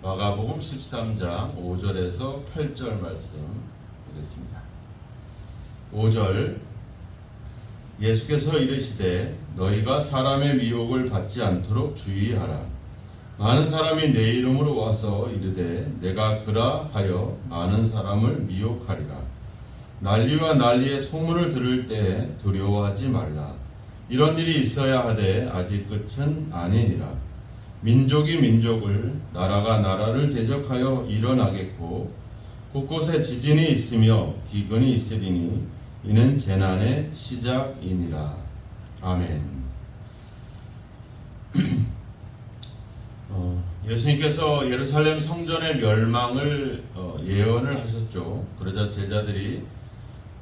마가복음 13장 5절에서 8절 말씀 보겠습니다. 5절 예수께서 이르시되 너희가 사람의 미혹을 받지 않도록 주의하라. 많은 사람이 내 이름으로 와서 이르되 내가 그라 하여 많은 사람을 미혹하리라. 난리와 난리의 소문을 들을 때 두려워하지 말라. 이런 일이 있어야 하되 아직 끝은 아니니라. 민족이 민족을 나라가 나라를 대적하여 일어나겠고 곳곳에 지진이 있으며 기근이 있으리니 이는 재난의 시작이니라. 아멘. 예수님께서 예루살렘 성전의 멸망을 예언을 하셨죠. 그러자 제자들이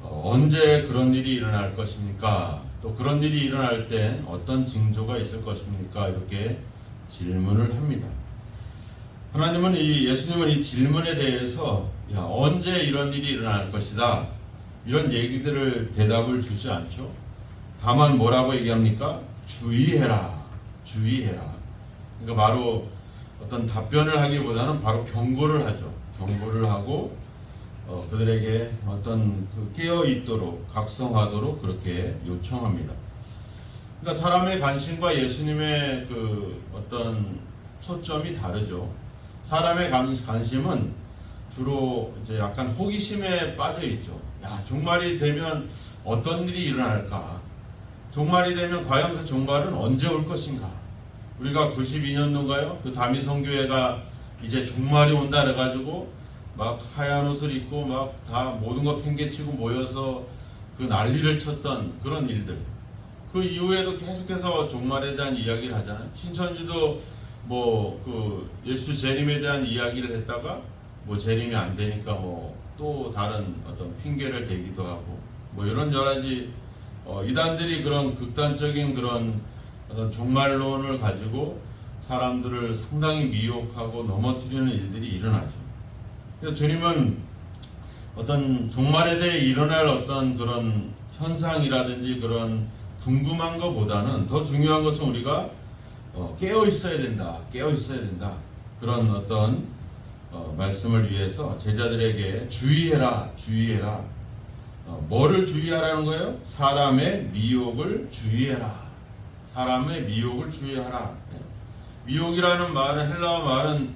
언제 그런 일이 일어날 것입니까? 또 그런 일이 일어날 땐 어떤 징조가 있을 것입니까? 이렇게 질문을 합니다. 하나님은 예수님은 이 질문에 대해서 언제 이런 일이 일어날 것이다 이런 얘기들을 대답을 주지 않죠. 다만 뭐라고 얘기합니까? 주의해라, 주의해라. 그러니까 바로 어떤 답변을 하기보다는 바로 경고를 하죠. 경고를 하고 그들에게 어떤 깨어 있도록 각성하도록 그렇게 요청합니다. 그러니까 사람의 관심과 예수님의 어떤 초점이 다르죠. 사람의 관심은 주로 이제 약간 호기심에 빠져 있죠. 종말이 되면 어떤 일이 일어날까? 종말이 되면 과연 그 종말은 언제 올 것인가? 우리가 92년도인가요? 그 다미성교회가 이제 종말이 온다 그래가지고 막 하얀 옷을 입고 막 다 모든 거 팽개치고 모여서 그 난리를 쳤던 그런 일들. 그 이후에도 계속해서 종말에 대한 이야기를 하잖아요. 신천지도 예수 재림에 대한 이야기를 했다가 재림이 안 되니까 또 다른 어떤 핑계를 대기도 하고 이런 여러 가지 이단들이 그런 극단적인 그런 어떤 종말론을 가지고 사람들을 상당히 미혹하고 넘어뜨리는 일들이 일어나죠. 그래서 주님은 어떤 종말에 대해 일어날 어떤 그런 현상이라든지 그런 궁금한 것보다는 더 중요한 것은 우리가 깨어 있어야 된다, 깨어 있어야 된다. 그런 어떤 말씀을 위해서 제자들에게 주의해라, 주의해라. 뭐를 주의하라는 거예요? 사람의 미혹을 주의해라. 사람의 미혹을 주의하라. 미혹이라는 말은 헬라어 말은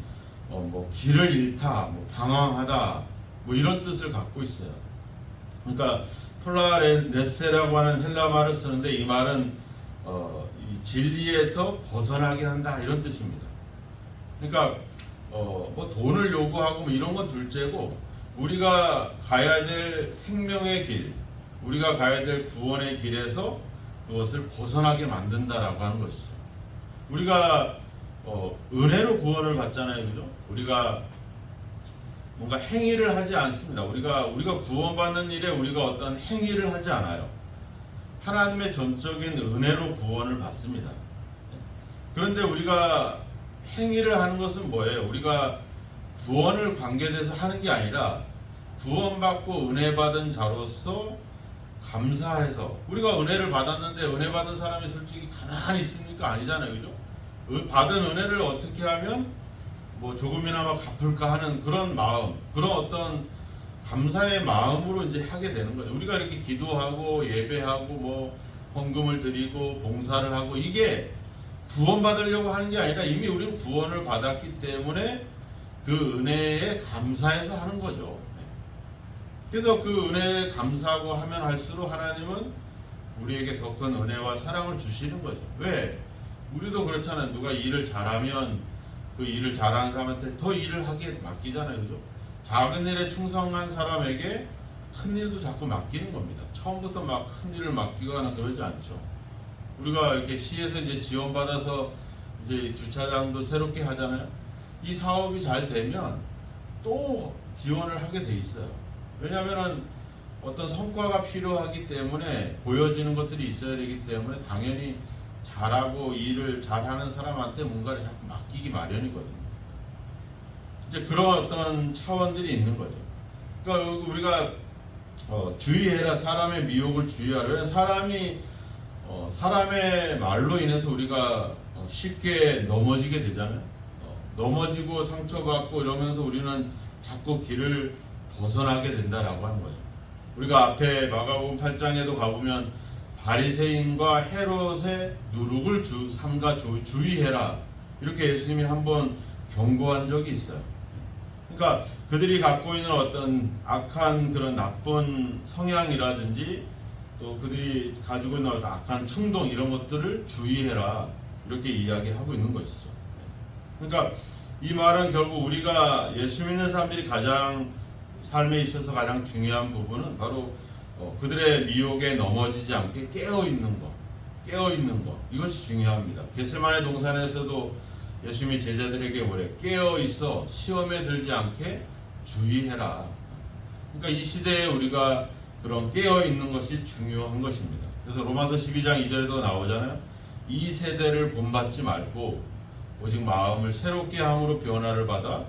길을 잃다, 방황하다, 이런 뜻을 갖고 있어요. 그러니까 폴라레네세라고 하는 헬라 말을 쓰는데 이 말은 이 진리에서 벗어나게 한다 이런 뜻입니다. 그러니까 돈을 요구하고 이런 건 둘째고 우리가 가야 될 생명의 길, 우리가 가야 될 구원의 길에서 그것을 벗어나게 만든다라고 하는 것이죠. 우리가 은혜로 구원을 받잖아요, 그죠? 우리가 뭔가 행위를 하지 않습니다. 우리가 구원받는 일에 우리가 어떤 행위를 하지 않아요. 하나님의 전적인 은혜로 구원을 받습니다. 그런데 우리가 행위를 하는 것은 뭐예요? 우리가 구원을 관계돼서 하는 게 아니라 구원받고 은혜 받은 자로서 감사해서 우리가 은혜를 받았는데 은혜 받은 사람이 솔직히 가만히 있습니까? 아니잖아요, 그죠? 받은 은혜를 어떻게 하면 조금이나마 갚을까 하는 그런 마음, 그런 어떤 감사의 마음으로 이제 하게 되는 거죠. 우리가 이렇게 기도하고 예배하고 헌금을 드리고 봉사를 하고 이게 구원받으려고 하는 게 아니라 이미 우리는 구원을 받았기 때문에 그 은혜에 감사해서 하는 거죠. 그래서 그 은혜에 감사하고 하면 할수록 하나님은 우리에게 더 큰 은혜와 사랑을 주시는 거죠. 왜? 우리도 그렇잖아요. 누가 일을 잘하면 그 일을 잘하는 사람한테 더 일을 하게 맡기잖아요, 그죠? 작은 일에 충성한 사람에게 큰 일도 자꾸 맡기는 겁니다. 처음부터 막 큰 일을 맡기거나 그러지 않죠. 우리가 이렇게 시에서 이제 지원받아서 이제 주차장도 새롭게 하잖아요. 이 사업이 잘 되면 또 지원을 하게 돼 있어요. 왜냐하면은 어떤 성과가 필요하기 때문에 보여지는 것들이 있어야 되기 때문에 당연히 잘하고 일을 잘하는 사람한테 뭔가를 자꾸 맡기기 마련이거든요. 이제 그런 어떤 차원들이 있는 거죠. 그러니까 우리가 주의해라, 사람의 미혹을 주의하라. 사람의 말로 인해서 우리가 쉽게 넘어지게 되잖아요. 넘어지고 상처받고 이러면서 우리는 자꾸 길을 벗어나게 된다라고 하는 거죠. 우리가 앞에 마가복음 8장에도 가보면 바리새인과 헤롯의 누룩을 삼가 주의해라, 이렇게 예수님이 한번 경고한 적이 있어요. 그러니까 그들이 갖고 있는 어떤 악한 그런 나쁜 성향이라든지 또 그들이 가지고 있는 어떤 악한 충동, 이런 것들을 주의해라, 이렇게 이야기하고 있는 것이죠. 그러니까 이 말은 결국 우리가 예수 믿는 사람들이 가장 삶에 있어서 가장 중요한 부분은 바로 그들의 미혹에 넘어지지 않게 깨어있는 것, 이것이 중요합니다. 겟세마네 동산에서도 예수님이 제자들에게 뭐래? 깨어있어 시험에 들지 않게 주의해라. 그러니까 이 시대에 우리가 그런 깨어있는 것이 중요한 것입니다. 그래서 로마서 12장 2절에도 나오잖아요. 이 세대를 본받지 말고 오직 마음을 새롭게 함으로 변화를 받아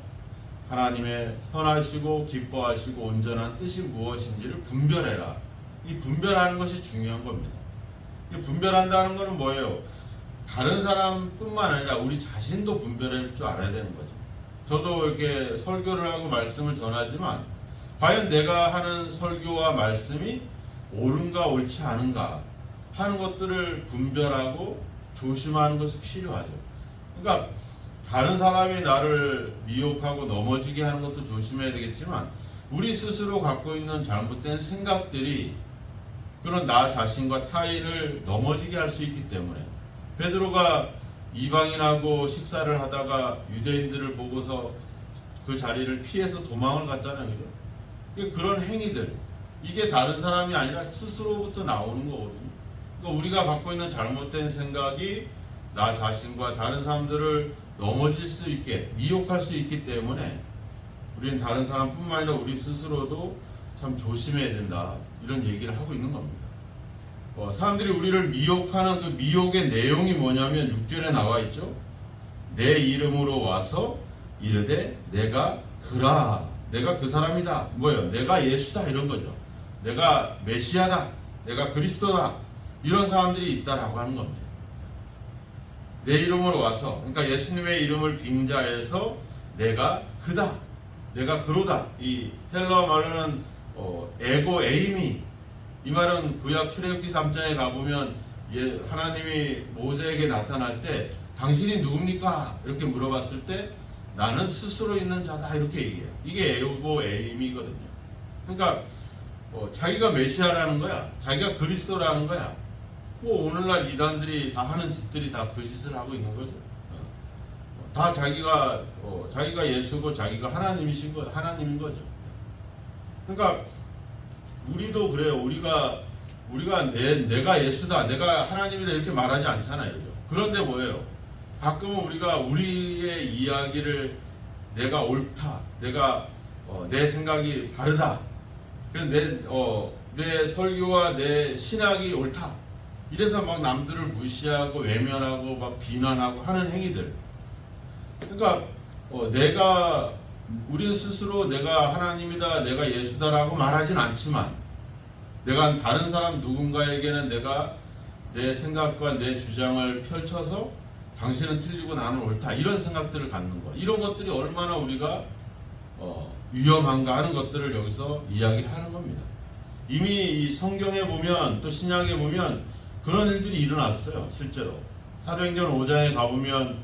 하나님의 선하시고 기뻐하시고 온전한 뜻이 무엇인지를 분별해라. 이 분별하는 것이 중요한 겁니다. 이 분별한다는 것은 뭐예요? 다른 사람뿐만 아니라 우리 자신도 분별할 줄 알아야 되는 거죠. 저도 이렇게 설교를 하고 말씀을 전하지만 과연 내가 하는 설교와 말씀이 옳은가 옳지 않은가 하는 것들을 분별하고 조심하는 것이 필요하죠. 그러니까 다른 사람이 나를 미혹하고 넘어지게 하는 것도 조심해야 되겠지만 우리 스스로 갖고 있는 잘못된 생각들이 그런 나 자신과 타인을 넘어지게 할 수 있기 때문에 베드로가 이방인하고 식사를 하다가 유대인들을 보고서 그 자리를 피해서 도망을 갔잖아요. 그죠? 그런 행위들, 이게 다른 사람이 아니라 스스로부터 나오는 거거든요. 그러니까 우리가 갖고 있는 잘못된 생각이 나 자신과 다른 사람들을 넘어질 수 있게, 미혹할 수 있기 때문에 우리는 다른 사람뿐만 아니라 우리 스스로도 참 조심해야 된다, 이런 얘기를 하고 있는 겁니다. 사람들이 우리를 미혹하는 그 미혹의 내용이 뭐냐면 6절에 나와 있죠. 내 이름으로 와서 이르되 내가 그라, 내가 그 사람이다. 뭐예요? 내가 예수다, 이런 거죠. 내가 메시아다, 내가 그리스도다, 이런 사람들이 있다라고 하는 겁니다. 내 이름으로 와서, 그러니까 예수님의 이름을 빙자해서 내가 그다, 내가 그로다. 이 헬라어 말로는 에고 에이미, 이 말은 구약 출애굽기 3장에 가보면 하나님이 모세에게 나타날 때 당신이 누굽니까? 이렇게 물어봤을 때 나는 스스로 있는 자다, 이렇게 얘기해요. 이게 에고 에이미거든요. 그러니까 자기가 메시아라는 거야, 자기가 그리스도라는 거야. 오늘날 이단들이 다 하는 짓들이 다 그 짓을 하고 있는 거죠. 다 자기가 예수고 자기가 하나님인 거죠. 그러니까 우리도 그래요. 우리가 내가 예수다, 내가 하나님이다, 이렇게 말하지 않잖아요. 그죠? 그런데 뭐예요? 가끔은 우리가 우리의 이야기를 내가 옳다, 내가 내 생각이 바르다, 내 설교와 내 신학이 옳다, 이래서 막 남들을 무시하고 외면하고 막 비난하고 하는 행위들. 그러니까 우린 스스로 내가 하나님이다, 내가 예수다라고 말하진 않지만 내가 다른 사람 누군가에게는 내가 내 생각과 내 주장을 펼쳐서 당신은 틀리고 나는 옳다, 이런 생각들을 갖는 것, 이런 것들이 얼마나 우리가 위험한가 하는 것들을 여기서 이야기하는 겁니다. 이미 이 성경에 보면 또 신약에 보면 그런 일들이 일어났어요. 실제로 사도행전 5장에 가보면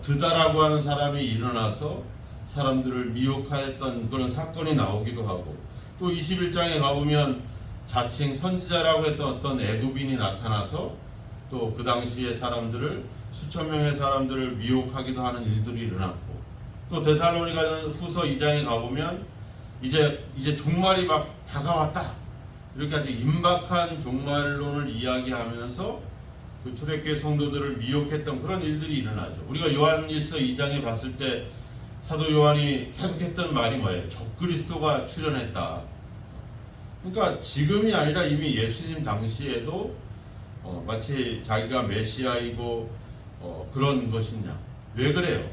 드다라고 하는 사람이 일어나서 사람들을 미혹하였던 그런 사건이 나오기도 하고, 또 21장에 가보면 자칭 선지자라고 했던 어떤 애굽인이 나타나서 또 그 당시에 사람들을, 수천 명의 사람들을 미혹하기도 하는 일들이 일어났고, 또 데살로니가 후서 2장에 가보면 이제 종말이 막 다가왔다, 이렇게 아주 임박한 종말론을 이야기하면서 그 초대교회 성도들을 미혹했던 그런 일들이 일어나죠. 우리가 요한일서 2장에 봤을 때 사도 요한이 계속했던 말이 뭐예요? 적그리스도가 출현했다. 그러니까 지금이 아니라 이미 예수님 당시에도 마치 자기가 메시아이고 그런 것이냐. 왜 그래요?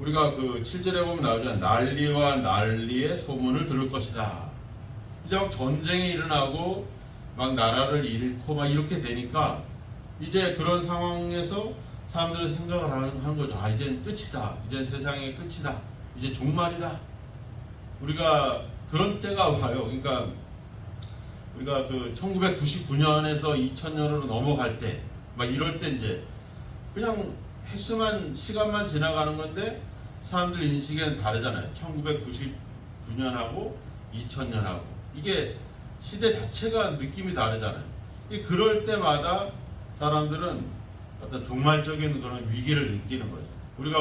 우리가 그 7절에 보면 나오잖아요. 난리와 난리의 소문을 들을 것이다. 이제 막 전쟁이 일어나고 막 나라를 잃고 막 이렇게 되니까 이제 그런 상황에서 사람들은 생각을 하는 거죠. 아, 이젠 끝이다. 이젠 세상의 끝이다. 이제 종말이다. 우리가 그런 때가 와요. 그러니까 우리가 그 1999년에서 2000년으로 넘어갈 때, 막 이럴 때 이제 그냥 횟수만, 시간만 지나가는 건데 사람들 인식에는 다르잖아요. 1999년하고 2000년하고. 이게 시대 자체가 느낌이 다르잖아요. 그럴 때마다 사람들은 어떤 종말적인 그런 위기를 느끼는 거죠. 우리가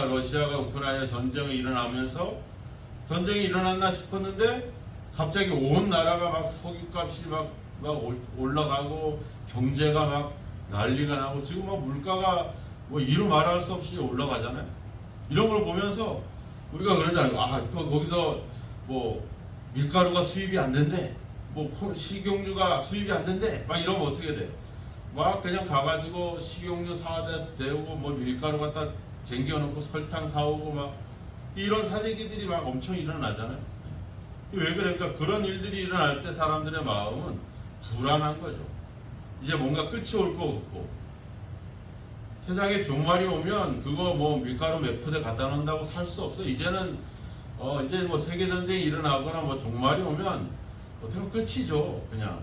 러시아가 우크라이나 전쟁이 일어나면서 전쟁이 일어났나 싶었는데 갑자기 온 나라가 막 석유값이 막 올라가고 경제가 막 난리가 나고 지금 막 물가가 뭐 이루 말할 수 없이 올라가잖아요. 이런 걸 보면서 우리가 그러잖아요. 아, 거기서 뭐 밀가루가 수입이 안 된대. 뭐 식용유가 수입이 안 된대. 막 이러면 어떻게 돼요? 막 그냥 가가지고 식용유 사다 대우고 뭐 밀가루 갖다 쟁겨놓고 설탕 사오고 막 이런 사재기들이 막 엄청 일어나잖아요. 왜 그러니까 그런 일들이 일어날 때 사람들의 마음은 불안한 거죠. 이제 뭔가 끝이 올 것 같고 세상에 종말이 오면 그거 뭐 밀가루 몇 푸대 갖다 놓는다고 살 수 없어. 이제는 이제 뭐 세계 전쟁이 일어나거나 뭐 종말이 오면 어떻게 보면 끝이죠. 그냥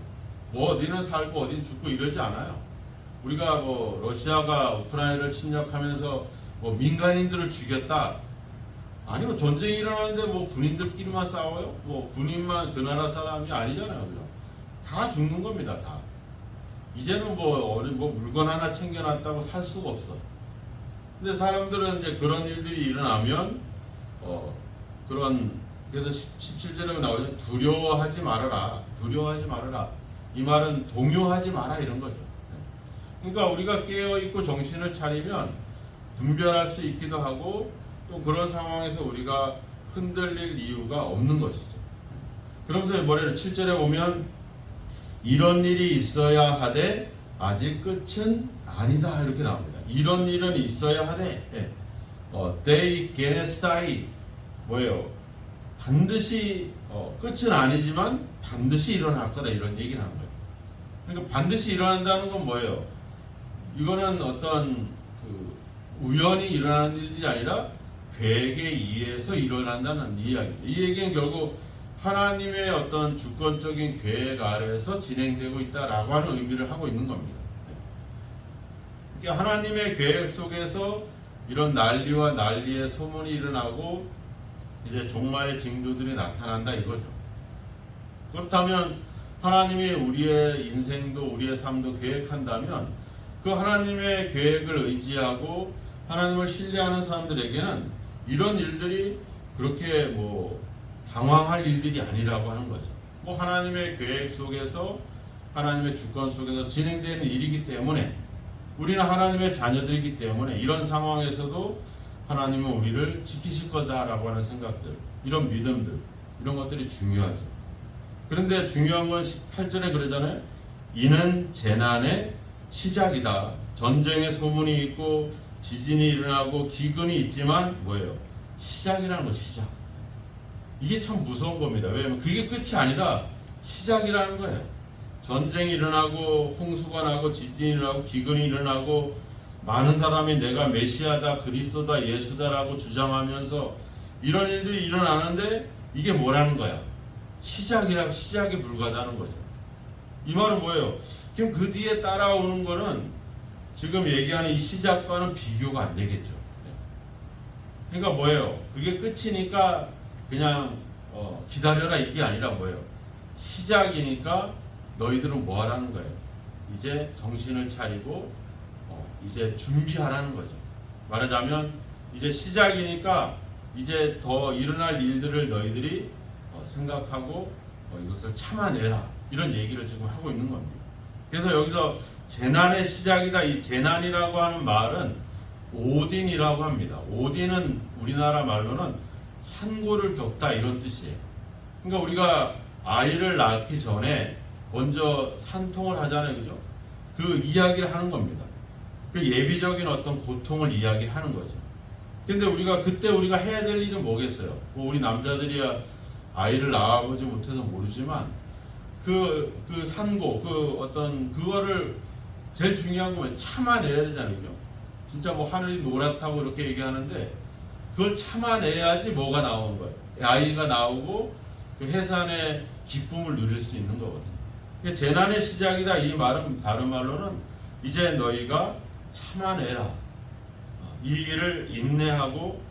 뭐 어디는 살고 어디는 죽고 이러지 않아요. 우리가 뭐 러시아가 우크라이나를 침략하면서 뭐 민간인들을 죽였다. 아니 뭐 전쟁이 일어나는데 뭐 군인들끼리만 싸워요? 뭐 군인만 그 나라 사람이 아니잖아요. 그죠? 다 죽는 겁니다. 다. 이제는 뭐 물건 하나 챙겨놨다고 살 수가 없어. 근데 사람들은 이제 그런 일들이 일어나면 그래서 17절에 나오죠. 두려워하지 말아라. 두려워하지 말아라. 이 말은 동요하지 마라 이런 거죠. 그러니까 우리가 깨어있고 정신을 차리면 분별할 수 있기도 하고 또 그런 상황에서 우리가 흔들릴 이유가 없는 것이죠. 그러면서 뭐래요? 7절에 보면 이런 일이 있어야 하되 아직 끝은 아니다 이렇게 나옵니다. 이런 일은 있어야 하되 데이 게네스타이 뭐예요? 반드시 끝은 아니지만 반드시 일어날 거다 이런 얘기를 하는 거예요. 그러니까 반드시 일어난다는 건 뭐예요? 이거는 어떤 우연히 일어나는 일이 아니라 계획에 의해서 일어난다는 이야기입니다. 이 얘기는 결국 하나님의 어떤 주권적인 계획 아래에서 진행되고 있다라고 하는 의미를 하고 있는 겁니다. 그러니까 하나님의 계획 속에서 이런 난리와 난리의 소문이 일어나고 이제 종말의 징조들이 나타난다 이거죠. 그렇다면 하나님이 우리의 인생도 우리의 삶도 계획한다면 그 하나님의 계획을 의지하고 하나님을 신뢰하는 사람들에게는 이런 일들이 그렇게 뭐 당황할 일들이 아니라고 하는 거죠. 뭐 하나님의 계획 속에서 하나님의 주권 속에서 진행되는 일이기 때문에 우리는 하나님의 자녀들이기 때문에 이런 상황에서도 하나님은 우리를 지키실 거다라고 하는 생각들, 이런 믿음들, 이런 것들이 중요하죠. 그런데 중요한 건 18절에 그러잖아요. 이는 재난의 시작이다. 전쟁의 소문이 있고 지진이 일어나고 기근이 있지만 뭐예요? 시작이라는 거 시작. 이게 참 무서운 겁니다. 왜냐하면 그게 끝이 아니라 시작이라는 거예요. 전쟁이 일어나고 홍수가 나고 지진이 일어나고 기근이 일어나고 많은 사람이 내가 메시아다 그리스도다 예수다라고 주장하면서 이런 일들이 일어나는데 이게 뭐라는 거야? 시작에 불과하다는 거죠. 이 말은 뭐예요? 그럼 그 뒤에 따라오는 거는 지금 얘기하는 이 시작과는 비교가 안 되겠죠. 그러니까 뭐예요? 그게 끝이니까 그냥 기다려라 이게 아니라 뭐예요? 시작이니까 너희들은 뭐 하라는 거예요? 이제 정신을 차리고 이제 준비하라는 거죠. 말하자면 이제 시작이니까 이제 더 일어날 일들을 너희들이 생각하고 이것을 참아내라 이런 얘기를 지금 하고 있는 겁니다. 그래서 여기서 재난의 시작이다. 이 재난이라고 하는 말은 오딘이라고 합니다. 오딘은 우리나라 말로는 산고를 겪다 이런 뜻이에요. 그러니까 우리가 아이를 낳기 전에 먼저 산통을 하잖아요. 그죠? 그 이야기를 하는 겁니다. 그 예비적인 어떤 고통을 이야기하는 거죠. 근데 그때 우리가 해야 될 일은 뭐겠어요? 뭐 우리 남자들이야 아이를 낳아보지 못해서 모르지만 그 산고, 그거를 제일 중요한 건 참아내야 되잖아요. 그죠? 진짜 뭐 하늘이 노랗다고 이렇게 얘기하는데 그걸 참아내야지 뭐가 나오는 거예요. 아이가 나오고 그 해산의 기쁨을 누릴 수 있는 거거든요. 재난의 시작이다 이 말은 다른 말로는 이제 너희가 참아내라. 이 일을 인내하고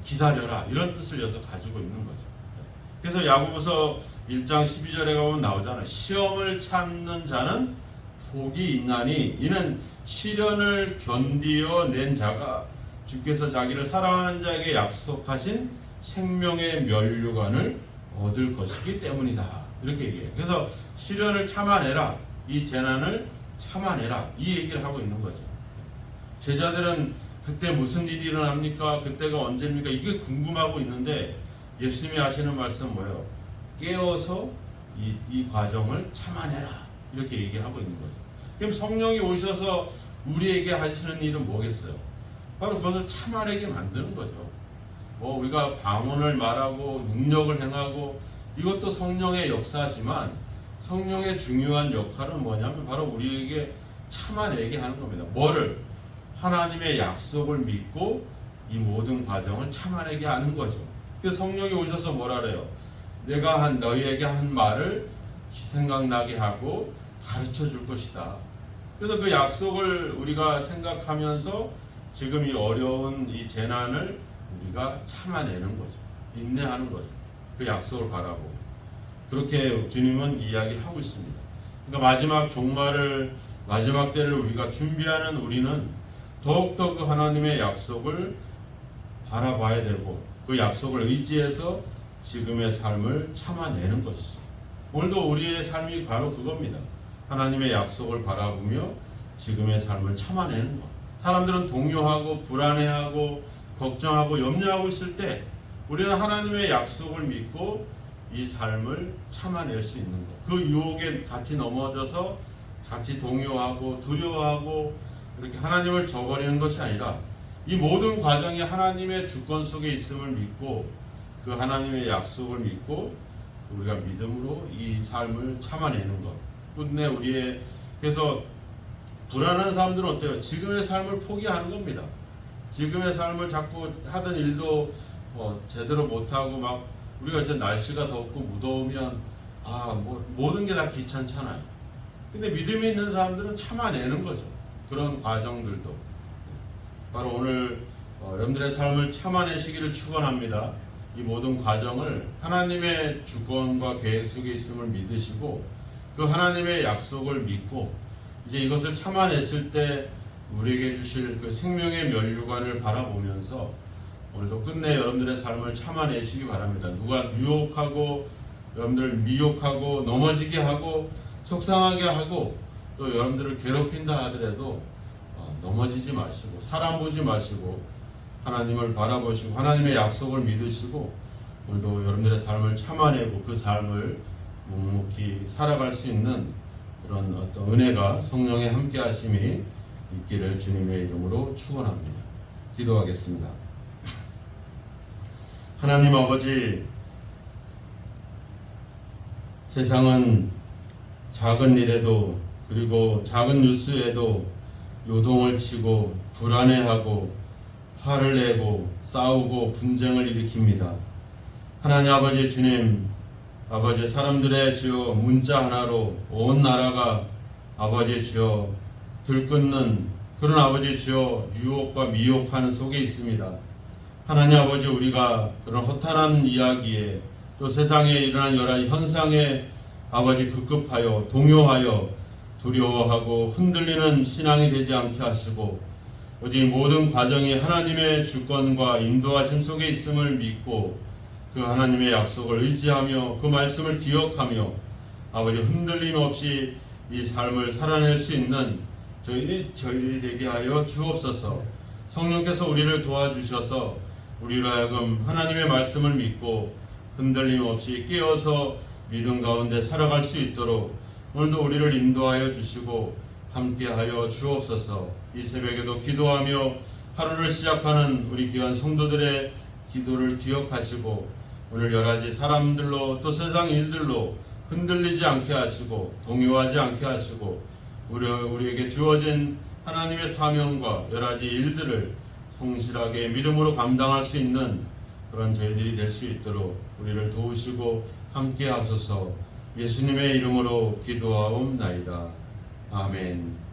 기다려라. 이런 뜻을 여기서 가지고 있는 거죠. 그래서 야고보서 1장 12절에 가보면 나오잖아요. 시험을 참는 자는 복이 있나니 이는 시련을 견디어낸 자가 주께서 자기를 사랑하는 자에게 약속하신 생명의 면류관을 얻을 것이기 때문이다. 이렇게 얘기해요. 그래서 시련을 참아내라. 이 재난을 참아내라. 이 얘기를 하고 있는 거죠. 제자들은 그때 무슨 일이 일어납니까? 그때가 언제입니까? 이게 궁금하고 있는데 예수님이 하시는 말씀 뭐예요? 깨어서 이 과정을 참아내라. 이렇게 얘기하고 있는 거죠. 그럼 성령이 오셔서 우리에게 하시는 일은 뭐겠어요? 바로 그것을 참아내게 만드는 거죠. 뭐 우리가 방언을 말하고 능력을 행하고 이것도 성령의 역사지만 성령의 중요한 역할은 뭐냐면 바로 우리에게 참아내게 하는 겁니다. 뭐를? 하나님의 약속을 믿고 이 모든 과정을 참아내게 하는 거죠. 그래서 성령이 오셔서 뭐라 그래요? 내가 너희에게 한 말을 생각나게 하고 가르쳐 줄 것이다. 그래서 그 약속을 우리가 생각하면서 지금 이 어려운 이 재난을 우리가 참아내는 거죠. 인내하는 거죠. 그 약속을 바라고. 그렇게 주님은 이야기를 하고 있습니다. 그러니까 마지막 종말을, 마지막 때를 우리가 준비하는 우리는 더욱더 그 하나님의 약속을 바라봐야 되고 그 약속을 의지해서 지금의 삶을 참아내는 것이죠. 오늘도 우리의 삶이 바로 그겁니다. 하나님의 약속을 바라보며 지금의 삶을 참아내는 것. 사람들은 동요하고 불안해하고 걱정하고 염려하고 있을 때 우리는 하나님의 약속을 믿고 이 삶을 참아낼 수 있는 것. 그 유혹에 같이 넘어져서 같이 동요하고 두려워하고 이렇게 하나님을 저버리는 것이 아니라 이 모든 과정이 하나님의 주권 속에 있음을 믿고 그 하나님의 약속을 믿고 우리가 믿음으로 이 삶을 참아내는 것. 끝내 우리의 그래서 불안한 사람들은 어때요? 지금의 삶을 포기하는 겁니다. 지금의 삶을 자꾸 하던 일도 제대로 못하고 막 우리가 이제 날씨가 덥고 무더우면 뭐 모든 게 다 귀찮잖아요. 근데 믿음이 있는 사람들은 참아내는 거죠. 그런 과정들도. 바로 오늘 여러분들의 삶을 참아내시기를 축원합니다. 이 모든 과정을 하나님의 주권과 계획 속에 있음을 믿으시고 그 하나님의 약속을 믿고 이제 이것을 참아냈을 때 우리에게 주실 그 생명의 면류관을 바라보면서 오늘도 끝내 여러분들의 삶을 참아내시기 바랍니다. 누가 유혹하고 여러분들을 미혹하고 넘어지게 하고 속상하게 하고 또 여러분들을 괴롭힌다 하더라도 넘어지지 마시고 사람 보지 마시고 하나님을 바라보시고 하나님의 약속을 믿으시고 오늘도 여러분들의 삶을 참아내고 그 삶을 묵묵히 살아갈 수 있는 그런 어떤 은혜가 성령의 함께 하심이 있기를 주님의 이름으로 축원합니다. 기도하겠습니다. 하나님 아버지, 세상은 작은 일에도 그리고 작은 뉴스에도 요동을 치고 불안해하고 화를 내고 싸우고 분쟁을 일으킵니다. 하나님 아버지 주님, 아버지 사람들의 주여 문자 하나로 온 나라가 아버지 주여 들끓는 그런 아버지 주여 유혹과 미혹하는 속에 있습니다. 하나님 아버지 우리가 그런 허탄한 이야기에 또 세상에 일어난 여러 현상에 아버지 급급하여 동요하여 두려워하고 흔들리는 신앙이 되지 않게 하시고 오직 모든 과정이 하나님의 주권과 인도하심 속에 있음을 믿고 그 하나님의 약속을 의지하며 그 말씀을 기억하며 아버지 흔들림 없이 이 삶을 살아낼 수 있는 저희들이 되게 하여 주옵소서. 성령께서 우리를 도와주셔서 우리로 하여금 하나님의 말씀을 믿고 흔들림 없이 깨어서 믿음 가운데 살아갈 수 있도록 오늘도 우리를 인도하여 주시고 함께하여 주옵소서. 이 새벽에도 기도하며 하루를 시작하는 우리 귀한 성도들의 기도를 기억하시고 오늘 여러 가지 사람들로 또 세상 일들로 흔들리지 않게 하시고 동요하지 않게 하시고 우리에게 주어진 하나님의 사명과 여러 가지 일들을 성실하게 믿음으로 감당할 수 있는 그런 저희들이 될 수 있도록 우리를 도우시고 함께 하소서. 예수님의 이름으로 기도하옵나이다. 아멘.